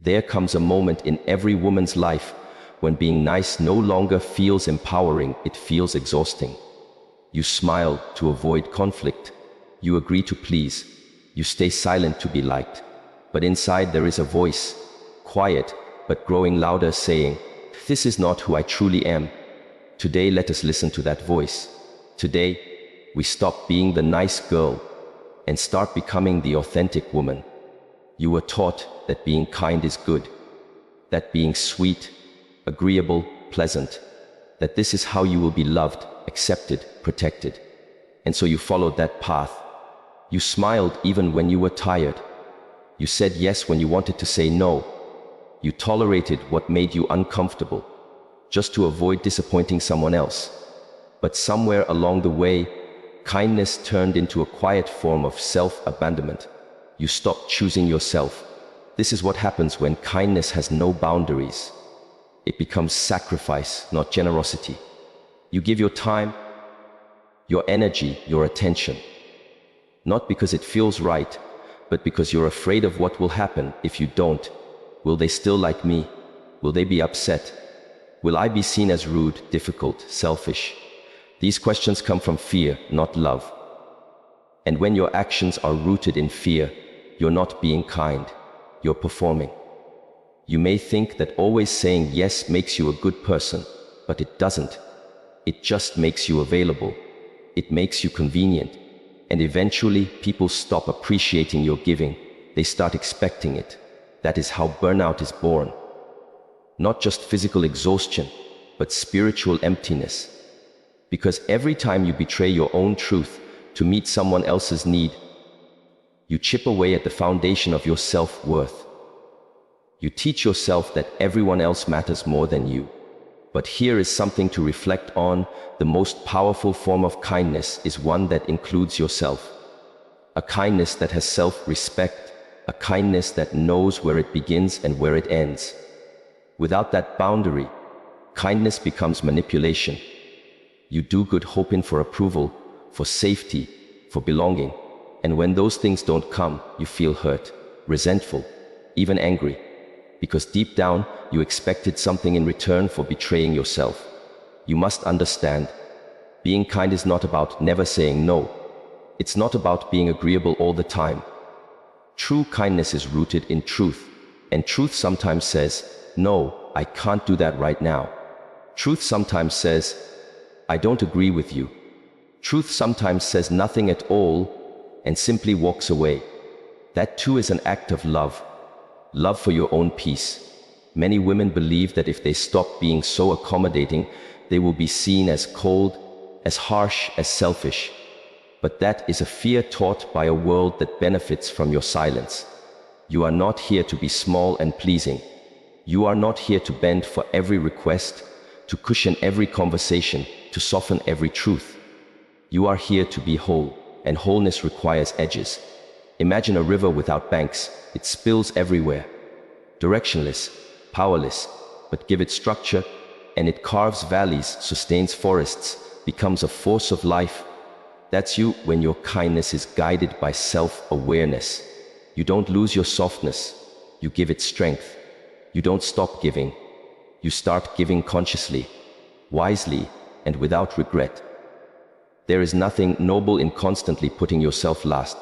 There comes a moment in every woman's life when being nice no longer feels empowering, it feels exhausting. You smile to avoid conflict. You agree to please. You stay silent to be liked. But inside there is a voice, quiet but growing louder, saying, "This is not who I truly am." Today, let us listen to that voice. Today, we stop being the nice girl and start becoming the authentic woman. You were taught that being kind is good, that being sweet, agreeable, pleasant, that this is how you will be loved, accepted, protected. And so you followed that path. You smiled even when you were tired. You said yes when you wanted to say no. You tolerated what made you uncomfortable, just to avoid disappointing someone else. But somewhere along the way, kindness turned into a quiet form of self-abandonment. You stopped choosing yourself. This is what happens when kindness has no boundaries. It becomes sacrifice, not generosity. You give your time, your energy, your attention. Not because it feels right, but because you're afraid of what will happen if you don't. Will they still like me? Will they be upset? Will I be seen as rude, difficult, selfish? These questions come from fear, not love. And when your actions are rooted in fear, you're not being kind, you're performing. You may think that always saying yes makes you a good person, but it doesn't. It just makes you available. It makes you convenient. And eventually, people stop appreciating your giving. They start expecting it. That is how burnout is born. Not just physical exhaustion, but spiritual emptiness. Because every time you betray your own truth to meet someone else's need, you chip away at the foundation of your self-worth. You teach yourself that everyone else matters more than you. But here is something to reflect on. The most powerful form of kindness is one that includes yourself. A kindness that has self-respect, a kindness that knows where it begins and where it ends. Without that boundary, kindness becomes manipulation. You do good hoping for approval, for safety, for belonging. And when those things don't come, you feel hurt, resentful, even angry. Because deep down, you expected something in return for betraying yourself. You must understand, being kind is not about never saying no. It's not about being agreeable all the time. True kindness is rooted in truth, and truth sometimes says, "No, I can't do that right now." Truth sometimes says, "I don't agree with you." Truth sometimes says nothing at all and simply walks away. That too is an act of love. Love for your own peace. Many women believe that if they stop being so accommodating, they will be seen as cold, as harsh, as selfish. But that is a fear taught by a world that benefits from your silence. You are not here to be small and pleasing. You are not here to bend for every request, to cushion every conversation, to soften every truth. You are here to be whole, and wholeness requires edges. Imagine a river without banks. It spills everywhere. Directionless, powerless, but give it structure, and it carves valleys, sustains forests, becomes a force of life. That's you when your kindness is guided by self-awareness. You don't lose your softness, you give it strength. You don't stop giving, you start giving consciously, wisely, and without regret. There is nothing noble in constantly putting yourself last.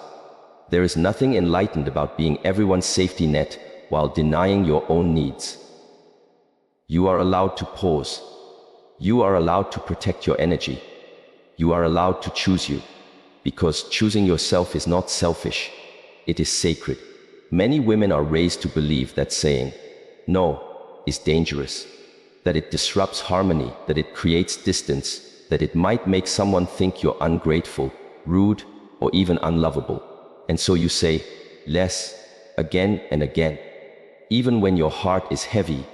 There is nothing enlightened about being everyone's safety net while denying your own needs. You are allowed to pause. You are allowed to protect your energy. You are allowed to choose you, because choosing yourself is not selfish. It is sacred. Many women are raised to believe that saying no is dangerous, that it disrupts harmony, that it creates distance, that it might make someone think you're ungrateful, rude, or even unlovable. And so you say less again and again, even when your heart is heavy,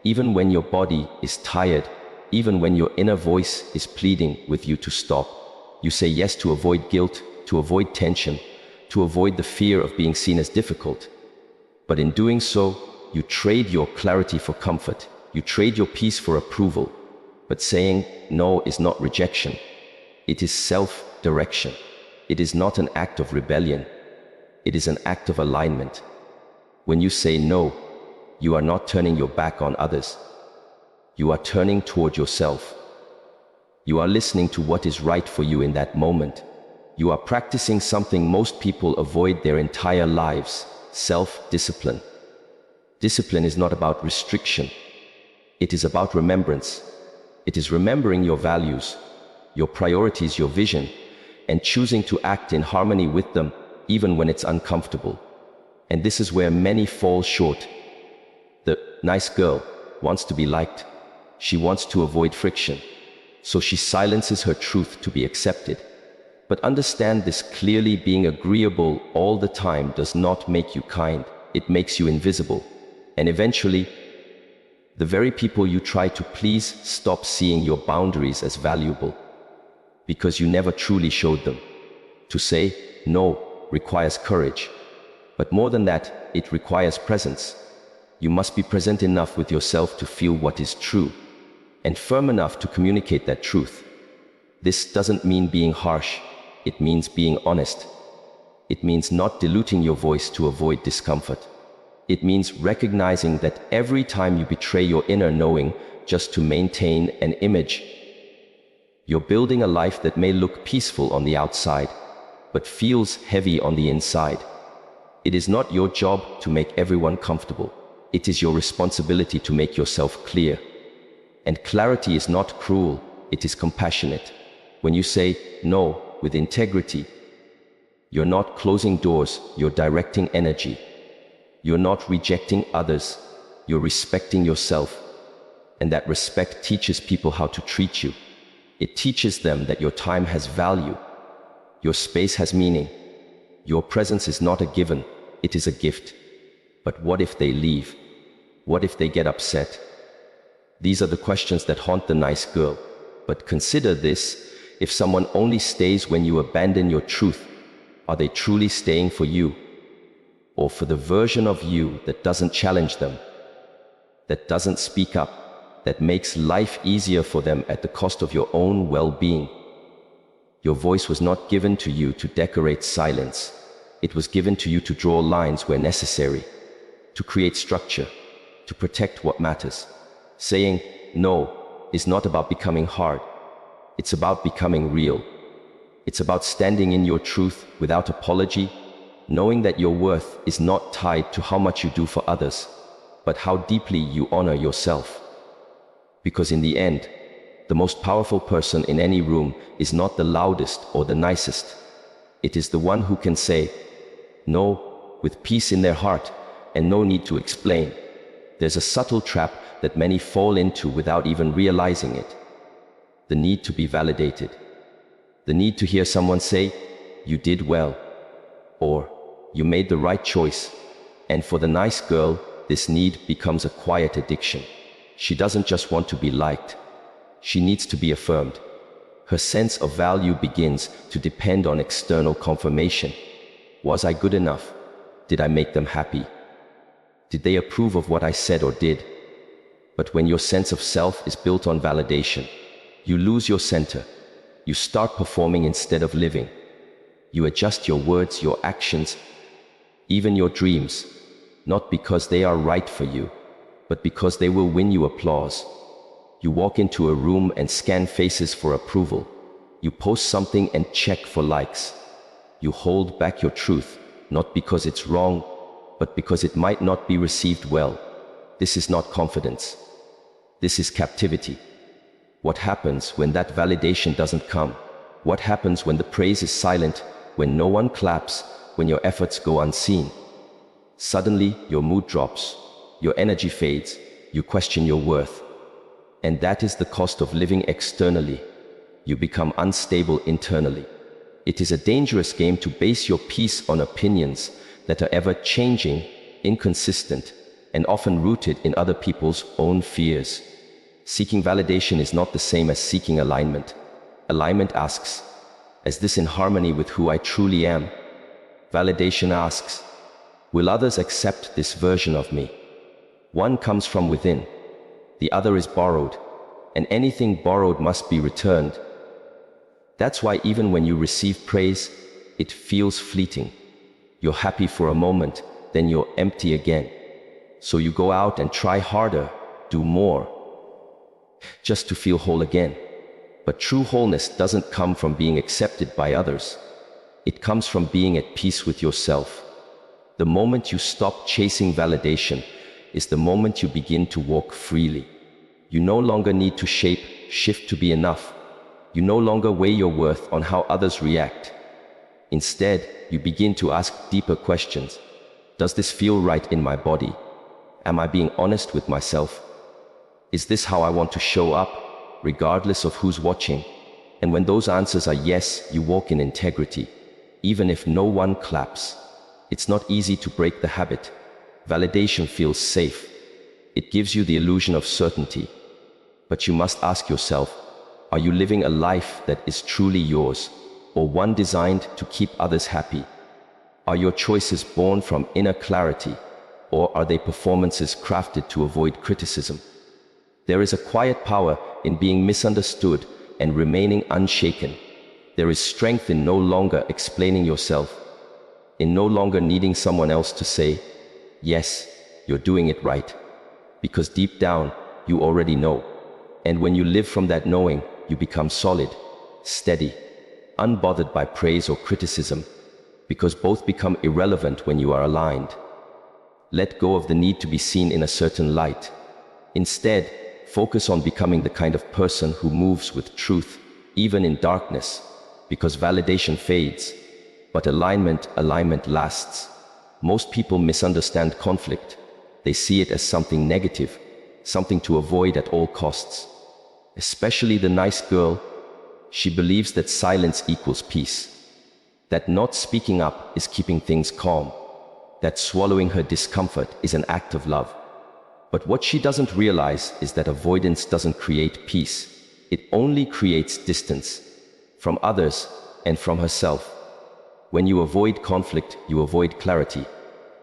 even when your body is tired, even when your inner voice is pleading with you to stop. You say yes to avoid guilt, to avoid tension, to avoid the fear of being seen as difficult. But in doing so, you trade your clarity for comfort. You trade your peace for approval. But saying no is not rejection. It is self-direction. It is not an act of rebellion. It is an act of alignment. When you say no, you are not turning your back on others. You are turning toward yourself. You are listening to what is right for you in that moment. You are practicing something most people avoid their entire lives: self-discipline. Discipline is not about restriction. It is about remembrance. It is remembering your values, your priorities, your vision, and choosing to act in harmony with them, even when it's uncomfortable. And this is where many fall short. The nice girl wants to be liked. She wants to avoid friction. So she silences her truth to be accepted. But understand this clearly: being agreeable all the time does not make you kind. It makes you invisible. And eventually, the very people you try to please stop seeing your boundaries as valuable, because you never truly showed them. To say no requires courage. But more than that, it requires presence. You must be present enough with yourself to feel what is true, and firm enough to communicate that truth. This doesn't mean being harsh. It means being honest. It means not diluting your voice to avoid discomfort. It means recognizing that every time you betray your inner knowing just to maintain an image, you're building a life that may look peaceful on the outside, but feels heavy on the inside. It is not your job to make everyone comfortable. It is your responsibility to make yourself clear. And clarity is not cruel, it is compassionate. When you say no with integrity, you're not closing doors, you're directing energy. You're not rejecting others, you're respecting yourself. And that respect teaches people how to treat you. It teaches them that your time has value, your space has meaning. Your presence is not a given, it is a gift. But what if they leave? What if they get upset? These are the questions that haunt the nice girl. But consider this: if someone only stays when you abandon your truth, are they truly staying for you? Or for the version of you that doesn't challenge them, that doesn't speak up, that makes life easier for them at the cost of your own well-being? Your voice was not given to you to decorate silence. It was given to you to draw lines where necessary, to create structure, to protect what matters. Saying no is not about becoming hard. It's about becoming real. It's about standing in your truth without apology, knowing that your worth is not tied to how much you do for others, but how deeply you honor yourself. Because in the end, the most powerful person in any room is not the loudest or the nicest. It is the one who can say no with peace in their heart and no need to explain. There's a subtle trap that many fall into without even realizing it. The need to be validated. The need to hear someone say, "You did well," or "You made the right choice." And for the nice girl, this need becomes a quiet addiction. She doesn't just want to be liked. She needs to be affirmed. Her sense of value begins to depend on external confirmation. Was I good enough? Did I make them happy? Did they approve of what I said or did? But when your sense of self is built on validation, you lose your center. You start performing instead of living. You adjust your words, your actions, even your dreams, not because they are right for you, but because they will win you applause. You walk into a room and scan faces for approval. You post something and check for likes. You hold back your truth, not because it's wrong, but because it might not be received well. This is not confidence. This is captivity. What happens when that validation doesn't come? What happens when the praise is silent, when no one claps, when your efforts go unseen? Suddenly, your mood drops, your energy fades, you question your worth. And that is the cost of living externally. You become unstable internally. It is a dangerous game to base your peace on opinions that are ever changing, inconsistent, and often rooted in other people's own fears. Seeking validation is not the same as seeking alignment. Alignment asks, is this in harmony with who I truly am? Validation asks, will others accept this version of me? One comes from within, the other is borrowed, and anything borrowed must be returned. That's why even when you receive praise, it feels fleeting. You're happy for a moment, then you're empty again. So you go out and try harder, do more, just to feel whole again. But true wholeness doesn't come from being accepted by others. It comes from being at peace with yourself. The moment you stop chasing validation is the moment you begin to walk freely. You no longer need to shift to be enough. You no longer weigh your worth on how others react. Instead, you begin to ask deeper questions. Does this feel right in my body? Am I being honest with myself? Is this how I want to show up, regardless of who's watching? And when those answers are yes, you walk in integrity, even if no one claps. It's not easy to break the habit. Validation feels safe. It gives you the illusion of certainty. But you must ask yourself, are you living a life that is truly yours, or one designed to keep others happy? Are your choices born from inner clarity, or are they performances crafted to avoid criticism? There is a quiet power in being misunderstood and remaining unshaken. There is strength in no longer explaining yourself, in no longer needing someone else to say, yes, you're doing it right. Because deep down, you already know. And when you live from that knowing, you become solid, steady, unbothered by praise or criticism, because both become irrelevant when you are aligned. Let go of the need to be seen in a certain light. Instead, focus on becoming the kind of person who moves with truth, even in darkness, because validation fades, but alignment lasts. Most people misunderstand conflict. They see it as something negative, something to avoid at all costs. Especially the nice girl, she believes that silence equals peace, that not speaking up is keeping things calm, that swallowing her discomfort is an act of love. But what she doesn't realize is that avoidance doesn't create peace. It only creates distance from others and from herself. When you avoid conflict, you avoid clarity.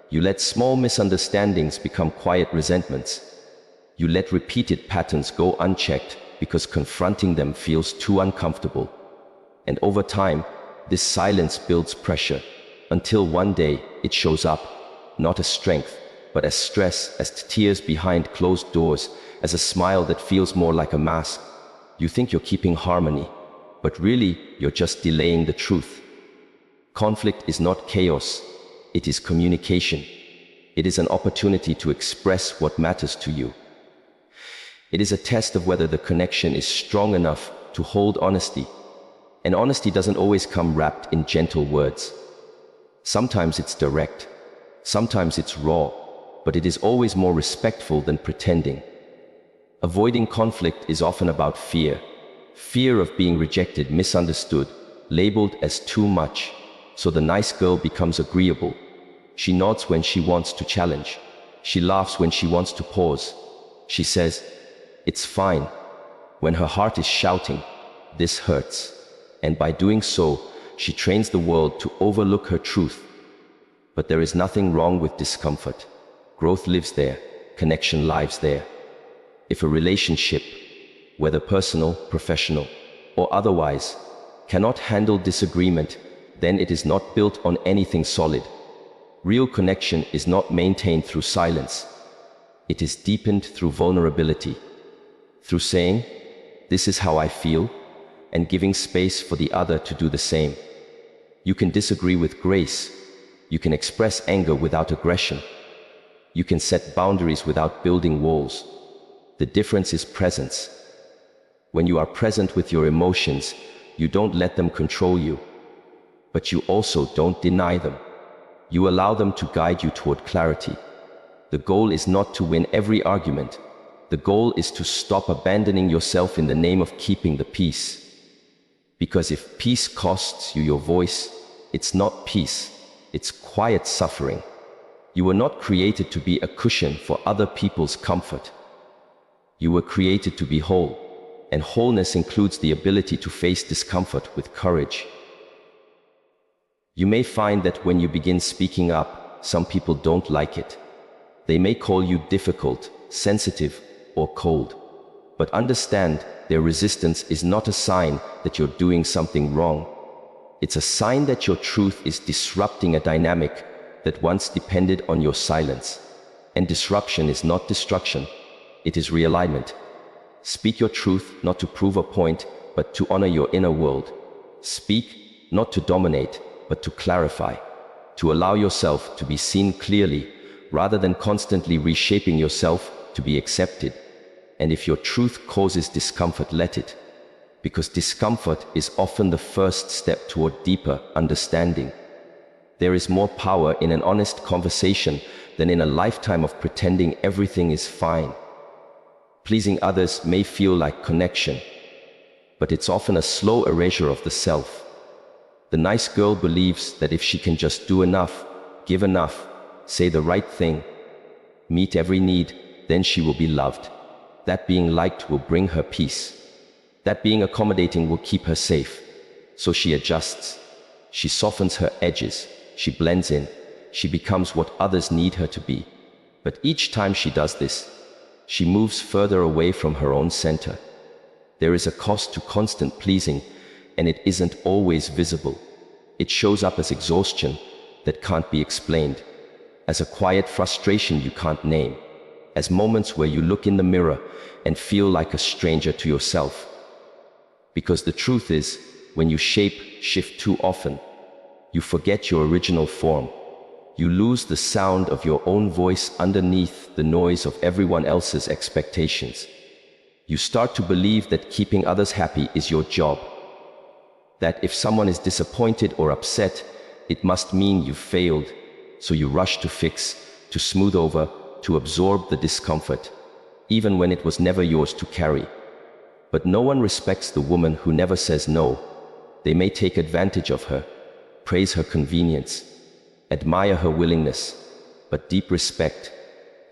You let small misunderstandings become quiet resentments. You let repeated patterns go unchecked because confronting them feels too uncomfortable. And over time, this silence builds pressure until one day it shows up, not as strength, but as stress, as tears behind closed doors, as a smile that feels more like a mask. You think you're keeping harmony, but really you're just delaying the truth. Conflict is not chaos, it is communication. It is an opportunity to express what matters to you. It is a test of whether the connection is strong enough to hold honesty. And honesty doesn't always come wrapped in gentle words. Sometimes it's direct, sometimes it's raw, but it is always more respectful than pretending. Avoiding conflict is often about fear. Fear of being rejected, misunderstood, labeled as too much. So the nice girl becomes agreeable. She nods when she wants to challenge. She laughs when she wants to pause. She says, "It's fine," when her heart is shouting, "This hurts." And by doing so, she trains the world to overlook her truth. But there is nothing wrong with discomfort. Growth lives there, connection lives there. If a relationship, whether personal, professional, or otherwise, cannot handle disagreement, then it is not built on anything solid. Real connection is not maintained through silence. It is deepened through vulnerability, through saying, "This is how I feel," and giving space for the other to do the same. You can disagree with grace. You can express anger without aggression. You can set boundaries without building walls. The difference is presence. When you are present with your emotions, you don't let them control you, but you also don't deny them. You allow them to guide you toward clarity. The goal is not to win every argument. The goal is to stop abandoning yourself in the name of keeping the peace. Because if peace costs you your voice, it's not peace, it's quiet suffering. You were not created to be a cushion for other people's comfort. You were created to be whole, and wholeness includes the ability to face discomfort with courage. You may find that when you begin speaking up, some people don't like it. They may call you difficult, sensitive, or cold. But understand, their resistance is not a sign that you're doing something wrong. It's a sign that your truth is disrupting a dynamic that once depended on your silence. And disruption is not destruction, it is realignment. Speak your truth not to prove a point, but to honor your inner world. Speak not to dominate, but to clarify, to allow yourself to be seen clearly, rather than constantly reshaping yourself to be accepted. And if your truth causes discomfort, let it. Because discomfort is often the first step toward deeper understanding. There is more power in an honest conversation than in a lifetime of pretending everything is fine. Pleasing others may feel like connection, but it's often a slow erasure of the self. The nice girl believes that if she can just do enough, give enough, say the right thing, meet every need, then she will be loved. That being liked will bring her peace. That being accommodating will keep her safe. So she adjusts. She softens her edges. She blends in. She becomes what others need her to be. But each time she does this, she moves further away from her own center. There is a cost to constant pleasing, and it isn't always visible. It shows up as exhaustion that can't be explained, as a quiet frustration you can't name, as moments where you look in the mirror and feel like a stranger to yourself. Because the truth is, when you shift too often, you forget your original form. You lose the sound of your own voice underneath the noise of everyone else's expectations. You start to believe that keeping others happy is your job. That if someone is disappointed or upset, it must mean you failed. So you rush to fix, to smooth over, to absorb the discomfort, even when it was never yours to carry. But no one respects the woman who never says no. They may take advantage of her, praise her convenience, admire her willingness, but deep respect,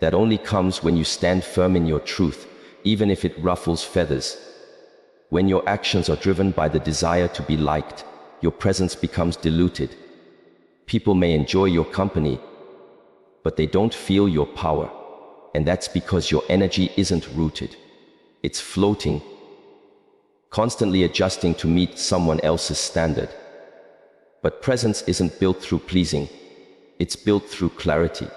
that only comes when you stand firm in your truth, even if it ruffles feathers. When your actions are driven by the desire to be liked, your presence becomes diluted. People may enjoy your company, but they don't feel your power. And that's because your energy isn't rooted. It's floating, constantly adjusting to meet someone else's standard. But presence isn't built through pleasing. It's built through clarity.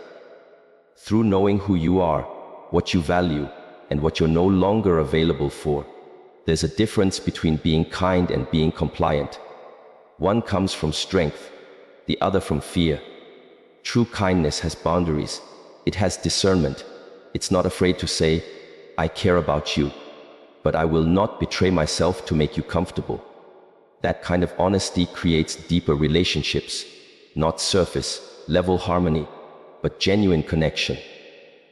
Through knowing who you are, what you value, and what you're no longer available for. There's a difference between being kind and being compliant. One comes from strength, the other from fear. True kindness has boundaries. It has discernment. It's not afraid to say, I care about you, but I will not betray myself to make you comfortable. That kind of honesty creates deeper relationships, not surface level harmony, but genuine connection.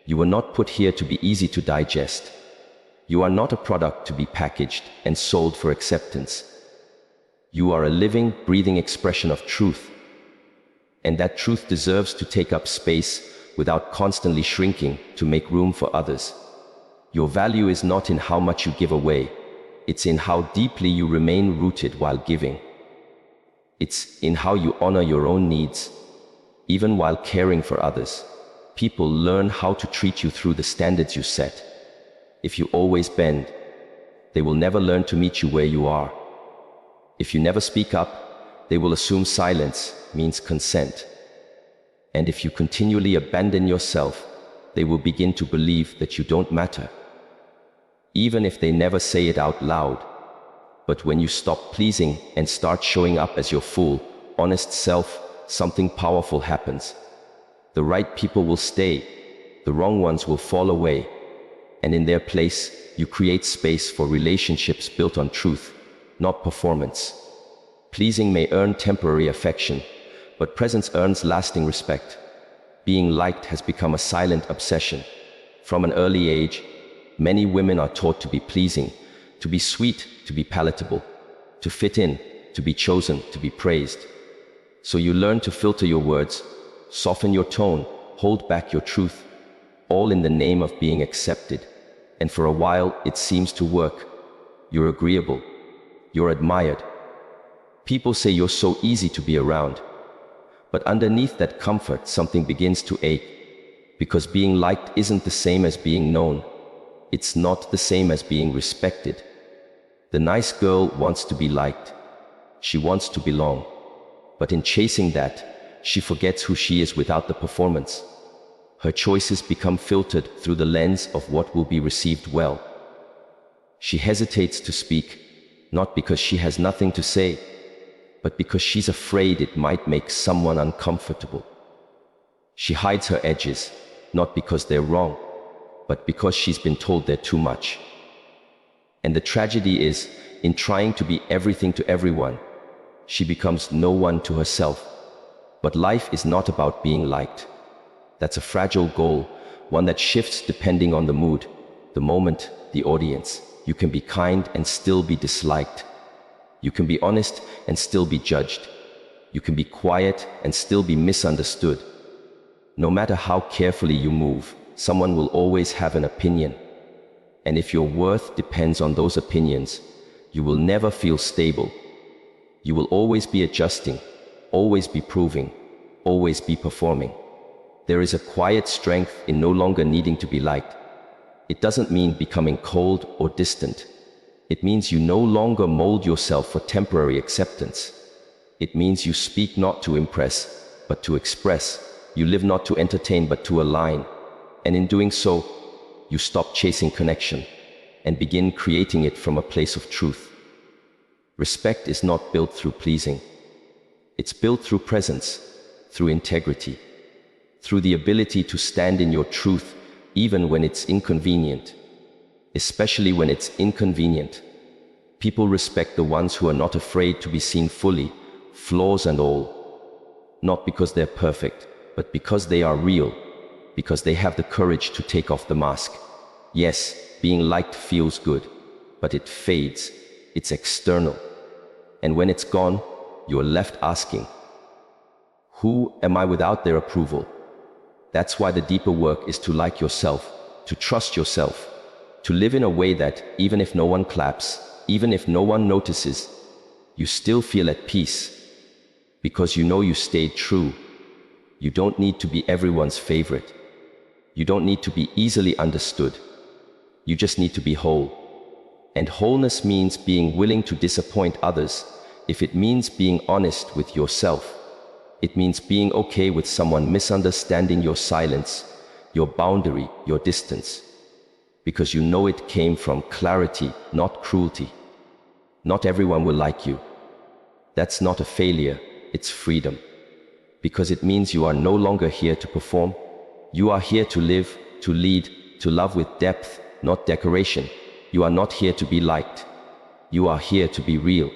You were not put here to be easy to digest. You are not a product to be packaged and sold for acceptance. You are a living, breathing expression of truth. And that truth deserves to take up space without constantly shrinking to make room for others. Your value is not in how much you give away. It's in how deeply you remain rooted while giving. It's in how you honor your own needs, even while caring for others. People learn how to treat you through the standards you set. If you always bend, they will never learn to meet you where you are. If you never speak up, they will assume silence means consent. And if you continually abandon yourself, they will begin to believe that you don't matter. Even if they never say it out loud. But when you stop pleasing and start showing up as your full, honest self, something powerful happens. The right people will stay, the wrong ones will fall away, and in their place, you create space for relationships built on truth, not performance. Pleasing may earn temporary affection, but presence earns lasting respect. Being liked has become a silent obsession. From an early age, many women are taught to be pleasing, to be sweet, to be palatable, to fit in, to be chosen, to be praised. So you learn to filter your words, soften your tone, hold back your truth, all in the name of being accepted. And for a while, it seems to work. You're agreeable. You're admired. People say you're so easy to be around. But underneath that comfort, something begins to ache. Because being liked isn't the same as being known. It's not the same as being respected. The nice girl wants to be liked. She wants to belong. But in chasing that, she forgets who she is without the performance. Her choices become filtered through the lens of what will be received well. She hesitates to speak, not because she has nothing to say, but because she's afraid it might make someone uncomfortable. She hides her edges, not because they're wrong, but because she's been told they're too much. And the tragedy is, in trying to be everything to everyone, she becomes no one to herself. But life is not about being liked. That's a fragile goal, one that shifts depending on the mood, the moment, the audience. You can be kind and still be disliked. You can be honest and still be judged. You can be quiet and still be misunderstood. No matter how carefully you move, someone will always have an opinion. And if your worth depends on those opinions, you will never feel stable. You will always be adjusting, always be proving, always be performing. There is a quiet strength in no longer needing to be liked. It doesn't mean becoming cold or distant. It means you no longer mold yourself for temporary acceptance. It means you speak not to impress, but to express. You live not to entertain, but to align. And in doing so, you stop chasing connection and begin creating it from a place of truth. Respect is not built through pleasing. It's built through presence, through integrity, through the ability to stand in your truth even when it's inconvenient. Especially when it's inconvenient. People respect the ones who are not afraid to be seen fully, flaws and all. Not because they're perfect, but because they are real, because they have the courage to take off the mask. Yes, being liked feels good, but it fades. It's external. And when it's gone, you're left asking, who am I without their approval? That's why the deeper work is to like yourself, to trust yourself, to live in a way that, even if no one claps, even if no one notices, you still feel at peace, because you know you stayed true. You don't need to be everyone's favorite. You don't need to be easily understood. You just need to be whole. And wholeness means being willing to disappoint others. If it means being honest with yourself, it means being okay with someone misunderstanding your silence, your boundary, your distance. Because you know it came from clarity, not cruelty. Not everyone will like you. That's not a failure, it's freedom. Because it means you are no longer here to perform. You are here to live, to lead, to love with depth, not decoration. You are not here to be liked. You are here to be real.